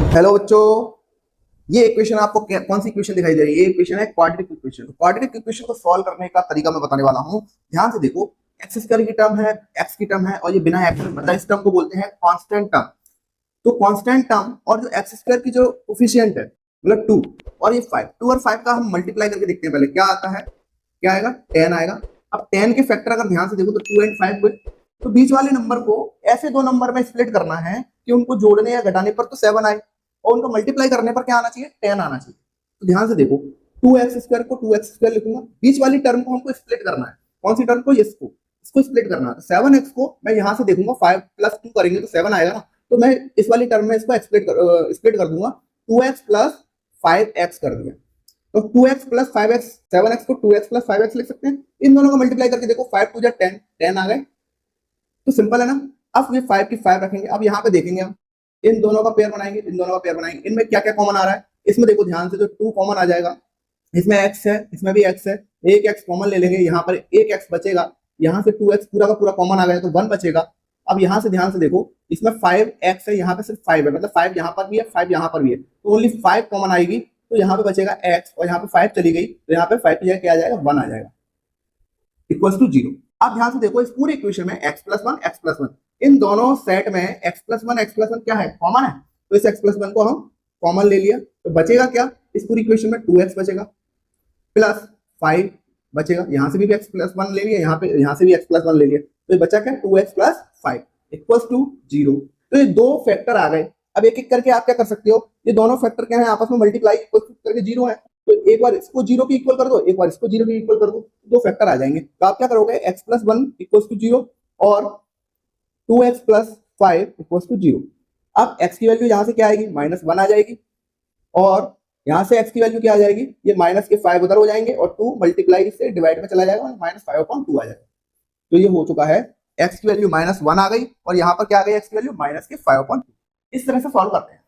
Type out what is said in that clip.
Hello बच्चों, ये equation आपको कौन सी इक्वेशन दिखाई दे रही है? ये इक्वेशन है क्वाड्रेटिक इक्वेशन। क्वाड्रेटिक इक्वेशन को सॉल्व करने का तरीका मैं बताने वाला हूँ। ध्यान से देखो, एक्स स्क्वायर की टर्म है, एक्स की टर्म है, और ये बिना एक्स मतलब इस टर्म को बोलते हैं कांस्टेंट टर्म। तो कांस्टेंट टर्म और जो एक्स स्क्वायर की जो कोफिशिएंट है मतलब 2 और ये 5, 2 और 5 का हम मल्टीप्लाई करके देखते हैं। पहले क्या आता है, क्या आएगा? 10 आएगा। अब 10 के फैक्टर अगर ध्यान से देखो तो 2 एंड 5 हुए। तो बीच वाले नंबर को ऐसे दो नंबर में स्प्लिट करना है कि उनको जोड़ने या घटाने पर तो 7 आए और उनको मल्टीप्लाई करने पर क्या आना चाहिए? 10 आना चाहिए। तो ध्यान से देखो, 2x² को 2x² लिखूंगा, बीच वाली टर्म को हमको स्प्लिट करना है। कौन सी टर्म को? इसको स्प्लिट करना है। 7x को मैं यहां से देखूंगा, 5 + 2 करेंगे तो 7 आएगा ना। तो मैं इस वाली टर्म में इसको स्प्लिट कर दूंगा, 2x + 5x कर दिया। तो 2x + 5x, 7x को 2x + 5x लिख सकते हैं। इन दोनों को मल्टीप्लाई करके देखो, 5 × 2 = 10, 10 आ गए। तो सिंपल है ना। अब ये 5 की 5 रखेंगे। अब यहाँ पे देखेंगे हम इन दोनों का पेयर बनाएंगे, इन दोनों का पेयर बनाएंगे। इनमें क्या क्या कॉमन आ रहा है? इसमें देखो ध्यान से, जो 2 कॉमन आ जाएगा, इसमें x है, इसमें भी x है। एक x कॉमन ले लेंगे, यहाँ पर एक x बचेगा। यहाँ से 2x पूरा का पूरा कॉमन आ गया तो 1 बचेगा। अब यहाँ से ध्यान से देखो, इसमें 5x है, यहाँ पे सिर्फ 5 है, मतलब 5 यहाँ पर भी है, 5 यहाँ पर भी है, तो ओनली 5 कॉमन आएगी। तो यहाँ पे बचेगा x और यहाँ पे 5 चली गई, तो यहाँ पे 5 की जगह क्या आ जाएगा? 1 आ जाएगा, इक्वल्स टू 0। अब ध्यान से देखो, इस पूरे इक्वेशन में x + 1, x + 1, इन दोनों सेट में x + 1, x + 1 क्या है? कॉमन है। तो इस x + 1 को हम कॉमन ले लिया, तो बचेगा क्या? इस पूरी इक्वेशन में 2x बचेगा प्लस 5 बचेगा। यहां से भी x + 1 ले लिया, यहाँ से भी x + 1 ले लिया, तो ये बचा क्या? 2x + 5 equals to 0। तो ये दो फैक्टर आ गए। अब एक एक करके आप क्या कर सकते हो, ये दोनों फैक्टर क्या है? आपस में मल्टीप्लाई करके 0 है, तो एक बार इसको 0 के इक्वल कर दो, एक बार इसको 0 के इक्वल कर दो, दो फैक्टर आ जाएंगे। तो आप क्या करोगे? x + 1 = 0 और 2x + 5 = 0। अब x की वैल्यू यहाँ से क्या आएगी? -1 आ जाएगी, और यहाँ से x की वैल्यू क्या आ जाएगी? ये माइनस के 5 उधर हो जाएंगे और 2 मल्टीप्लाई से डिवाइड में चला जाएगा और -5/2 आ जाएगा। तो ये हो चुका है, x की वैल्यू -1 आ गई और यहाँ पर क्या आ गई? x की वैल्यू -5/2। इस तरह से सॉल्व करते हैं।